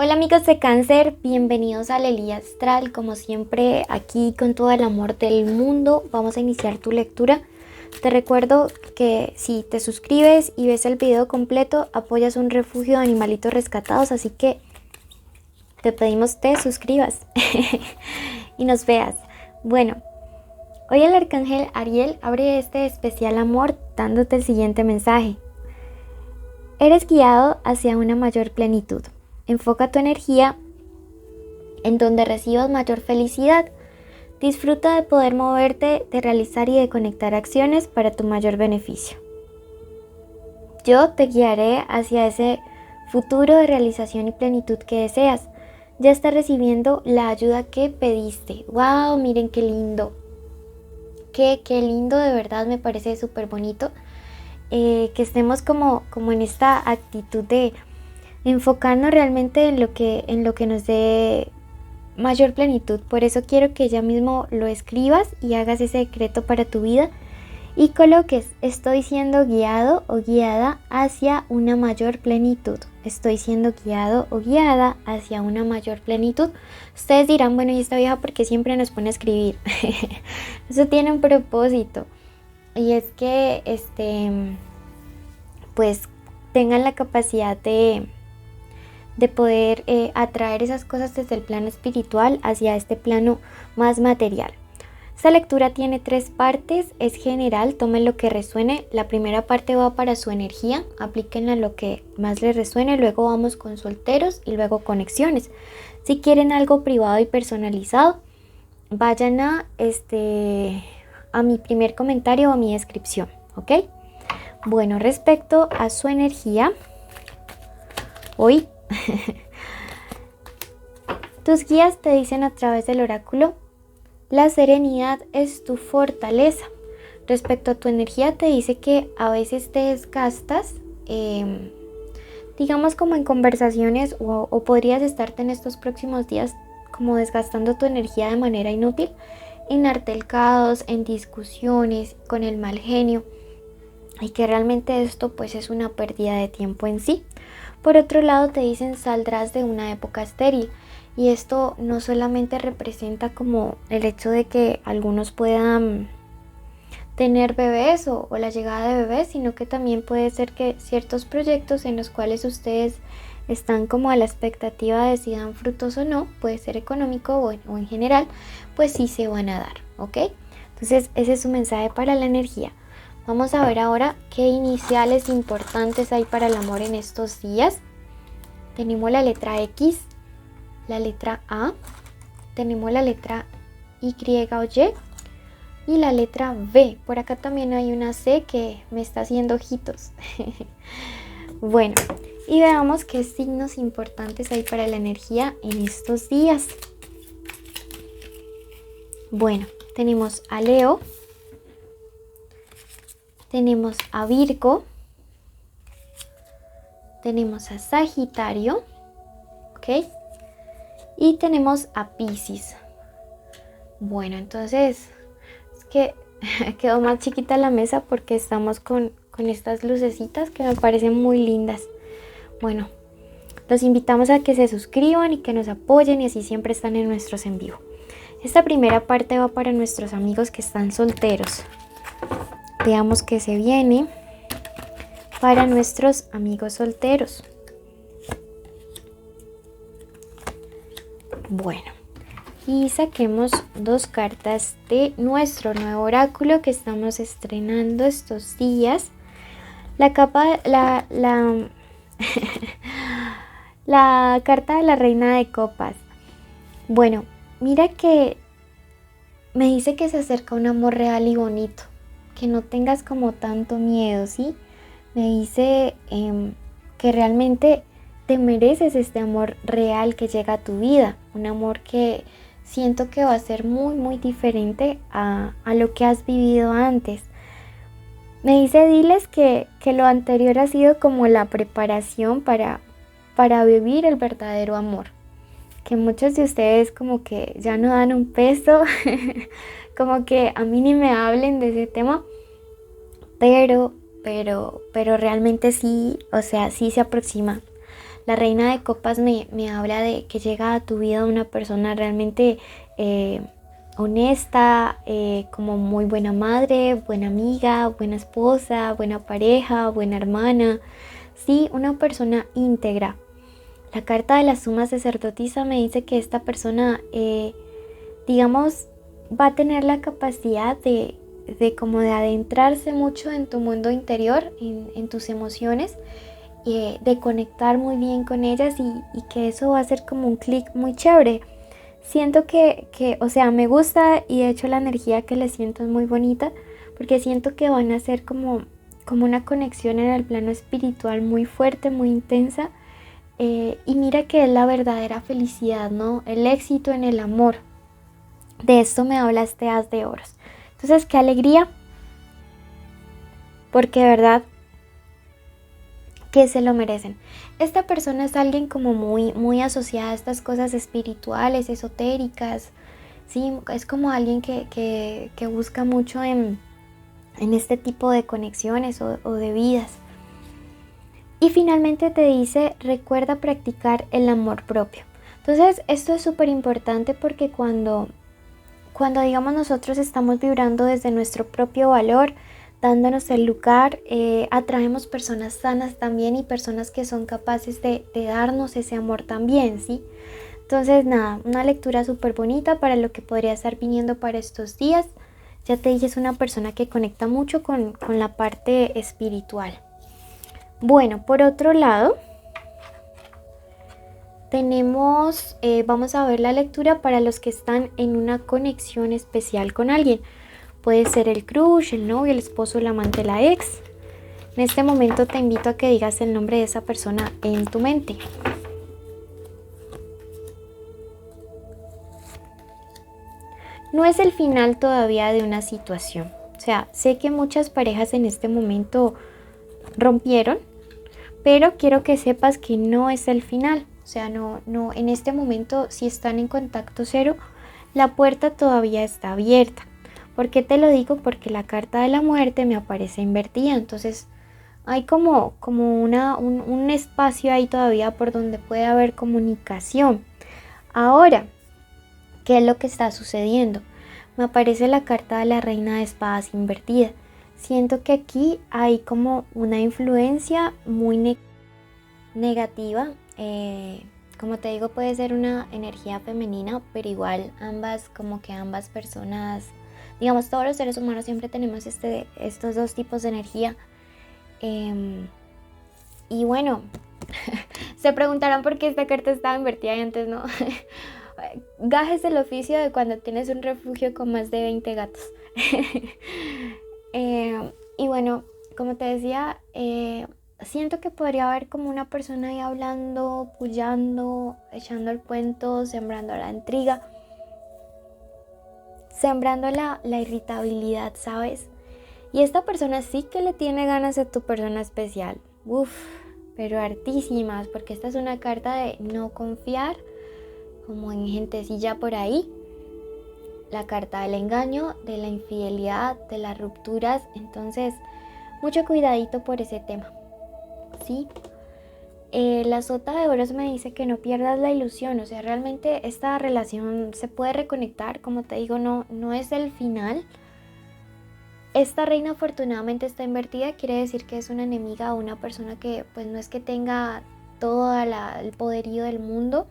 Hola amigos de Cáncer, bienvenidos a Lelía Astral. Como siempre, aquí con todo el amor del mundo vamos a iniciar tu lectura. Te recuerdo que si te suscribes y ves el video completo, apoyas un refugio de animalitos rescatados, así que te pedimos te suscribas y nos veas. Bueno, hoy el arcángel Ariel abre este especial amor dándote el siguiente mensaje. Eres guiado hacia una mayor plenitud. Enfoca tu energía en donde recibas mayor felicidad. Disfruta de poder moverte, de realizar y de conectar acciones para tu mayor beneficio. Yo te guiaré hacia ese futuro de realización y plenitud que deseas. Ya estás recibiendo la ayuda que pediste. ¡Wow! Miren qué lindo. Qué lindo, de verdad me parece súper bonito. Que estemos como en esta actitud de enfocarnos realmente en lo que nos dé mayor plenitud. Por eso quiero que ya mismo lo escribas y hagas ese decreto para tu vida y coloques: estoy siendo guiado o guiada hacia una mayor plenitud. Estoy siendo guiado o guiada hacia una mayor plenitud. Ustedes dirán, bueno, ¿y esta vieja por qué siempre nos pone a escribir? Eso tiene un propósito, y es que pues tengan la capacidad de poder atraer esas cosas desde el plano espiritual hacia este plano más material. Esta lectura tiene 3 partes, es general, tomen lo que resuene. La primera parte va para su energía, aplíquenla lo que más les resuene, luego vamos con solteros y luego conexiones. Si quieren algo privado y personalizado, vayan a mi primer comentario o a mi descripción, ¿ok? Bueno, respecto a su energía, hoy tus guías te dicen a través del oráculo: la serenidad es tu fortaleza. Respecto a tu energía, te dice que a veces te desgastas, digamos como en conversaciones, o podrías estarte en estos próximos días como desgastando tu energía de manera inútil, en altercados, en discusiones, con el mal genio, y que realmente esto pues es una pérdida de tiempo en sí. Por otro lado, te dicen: saldrás de una época estéril. Y esto no solamente representa como el hecho de que algunos puedan tener bebés o la llegada de bebés, sino que también puede ser que ciertos proyectos en los cuales ustedes están como a la expectativa de si dan frutos o no, puede ser económico o en general, pues sí se van a dar, ¿ok? Entonces ese es su mensaje para la energía. Vamos a ver ahora qué iniciales importantes hay para el amor en estos días. Tenemos la letra X, la letra A, tenemos la letra Y o Y y la letra V. Por acá también hay una C que me está haciendo ojitos. Bueno, y veamos qué signos importantes hay para la energía en estos días. Bueno, tenemos a Leo, tenemos a Virgo, tenemos a Sagitario, ¿ok? Y tenemos a Piscis. Bueno, entonces es que quedó más chiquita la mesa porque estamos con estas lucecitas que me parecen muy lindas. Bueno, los invitamos a que se suscriban y que nos apoyen, y así siempre están en nuestros en vivo. Esta primera parte va para nuestros amigos que están solteros. Veamos qué se viene para nuestros amigos solteros. Bueno, y saquemos 2 cartas de nuestro nuevo oráculo que estamos estrenando estos días. La carta de la reina de copas. Bueno, mira que me dice que se acerca un amor real y bonito, que no tengas como tanto miedo, ¿sí? Me dice que realmente te mereces este amor real que llega a tu vida, un amor que siento que va a ser muy muy diferente a lo que has vivido antes. Me dice: diles que lo anterior ha sido como la preparación para vivir el verdadero amor, que muchos de ustedes como que ya no dan un peso, como que a mí ni me hablen de ese tema, pero realmente sí, o sea, sí se aproxima. La reina de copas me habla de que llega a tu vida una persona realmente honesta, como muy buena madre, buena amiga, buena esposa, buena pareja, buena hermana. Sí, una persona íntegra. La carta de la suma sacerdotisa me dice que esta persona, digamos, va a tener la capacidad de como de adentrarse mucho en tu mundo interior, en tus emociones, de conectar muy bien con ellas y que eso va a ser como un clic muy chévere. Siento o sea, me gusta y de hecho la energía que le siento es muy bonita porque siento que van a ser como una conexión en el plano espiritual muy fuerte, muy intensa. Y mira que es la verdadera felicidad, ¿no? El éxito en el amor. De esto me habla este as de oros. Entonces, qué alegría, porque de verdad que se lo merecen. Esta persona es alguien como muy asociada a estas cosas espirituales, esotéricas, ¿sí? Es como alguien que busca mucho en este tipo de conexiones o de vidas. Y finalmente te dice, recuerda practicar el amor propio. Entonces, esto es súper importante porque cuando digamos nosotros estamos vibrando desde nuestro propio valor, dándonos el lugar, atraemos personas sanas también y personas que son capaces de darnos ese amor también, ¿sí? Entonces nada, una lectura súper bonita para lo que podría estar viniendo para estos días. Ya te dije, es una persona que conecta mucho con la parte espiritual. Bueno, por otro lado, tenemos, vamos a ver la lectura para los que están en una conexión especial con alguien. Puede ser el crush, el novio, el esposo, el amante, la ex. En este momento te invito a que digas el nombre de esa persona en tu mente. No es el final todavía de una situación. O sea, sé que muchas parejas en este momento rompieron, pero quiero que sepas que no es el final. O sea, no, en este momento, si están en contacto cero, la puerta todavía está abierta. ¿Por qué te lo digo? Porque la carta de la muerte me aparece invertida. Entonces, hay como un espacio ahí todavía por donde puede haber comunicación. Ahora, ¿qué es lo que está sucediendo? Me aparece la carta de la reina de espadas invertida. Siento que aquí hay como una influencia muy negativa. Como te digo, puede ser una energía femenina, pero igual ambas personas, digamos, todos los seres humanos siempre tenemos estos dos tipos de energía. Y bueno, se preguntarán por qué esta carta estaba invertida y antes no. Gajes del oficio de cuando tienes un refugio con más de 20 gatos. Y bueno, como te decía, siento que podría haber como una persona ahí hablando, puyando, echando el cuento, sembrando la intriga, sembrando la irritabilidad, ¿sabes? Y esta persona sí que le tiene ganas de tu persona especial. Uf, pero hartísimas, porque esta es una carta de no confiar, como en gentecilla por ahí. La carta del engaño, de la infidelidad, de las rupturas. Entonces, mucho cuidadito por ese tema, ¿sí? La sota de oros me dice que no pierdas la ilusión. O sea, realmente esta relación se puede reconectar. Como te digo, no es el final. Esta reina afortunadamente está invertida. Quiere decir que es una enemiga o una persona que pues no es que tenga todo el poderío del mundo.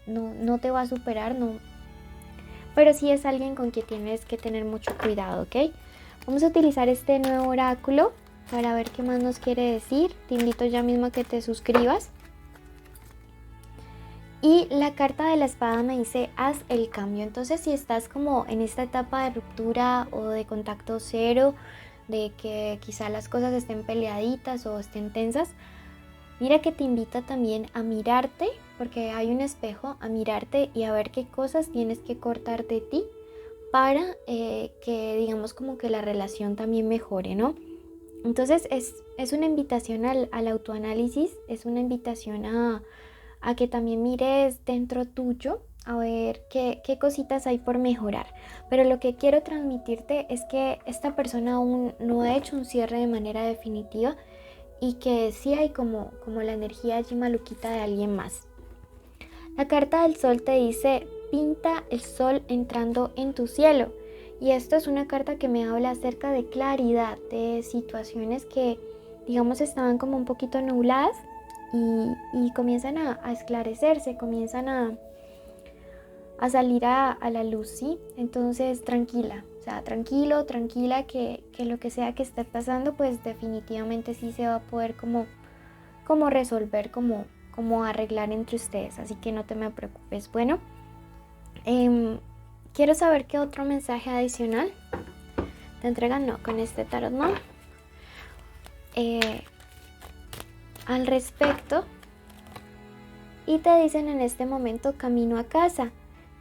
No te va a superar, no. Pero sí es alguien con quien tienes que tener mucho cuidado, ¿ok? Vamos a utilizar este nuevo oráculo para ver qué más nos quiere decir. Te invito ya mismo a que te suscribas. Y la carta de la espada me dice, haz el cambio. Entonces, si estás como en esta etapa de ruptura o de contacto cero, de que quizá las cosas estén peleaditas o estén tensas, mira que te invita también a mirarte, porque hay un espejo, a mirarte y a ver qué cosas tienes que cortar de ti para que digamos como que la relación también mejore, ¿no? Entonces es una invitación al autoanálisis, es una invitación a que también mires dentro tuyo, a ver qué cositas hay por mejorar. Pero lo que quiero transmitirte es que esta persona aún no ha hecho un cierre de manera definitiva y que sí hay como la energía allí maluquita de alguien más. La carta del sol te dice: pinta el sol entrando en tu cielo. Y esto es una carta que me habla acerca de claridad, de situaciones que, digamos, estaban como un poquito nubladas y comienzan a esclarecerse, comienzan a salir a la luz, ¿sí? Entonces, tranquila, o sea, tranquila, que lo que sea que esté pasando, pues definitivamente sí se va a poder como resolver, como arreglar entre ustedes, así que no te me preocupes. Bueno, quiero saber qué otro mensaje adicional te entregan. No, con este tarot no. Al respecto, y te dicen en este momento: camino a casa,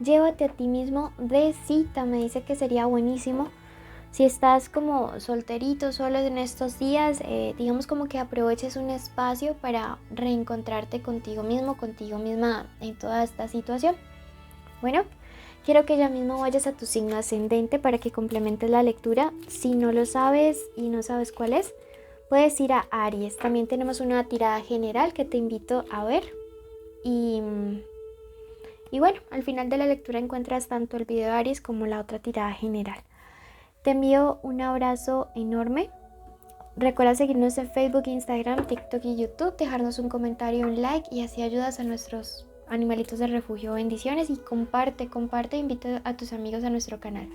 llévate a ti mismo de cita. Me dice que sería buenísimo si estás como solterito, solo en estos días, digamos como que aproveches un espacio para reencontrarte contigo mismo, contigo misma en toda esta situación. Bueno, quiero que ya mismo vayas a tu signo ascendente para que complementes la lectura. Si no lo sabes y no sabes cuál es, puedes ir a Aries. También tenemos una tirada general que te invito a ver. Y bueno, al final de la lectura encuentras tanto el video de Aries como la otra tirada general. Te envío un abrazo enorme. Recuerda seguirnos en Facebook, Instagram, TikTok y YouTube, dejarnos un comentario, un like, y así ayudas a nuestros animalitos de refugio. Bendiciones y comparte, invita a tus amigos a nuestro canal.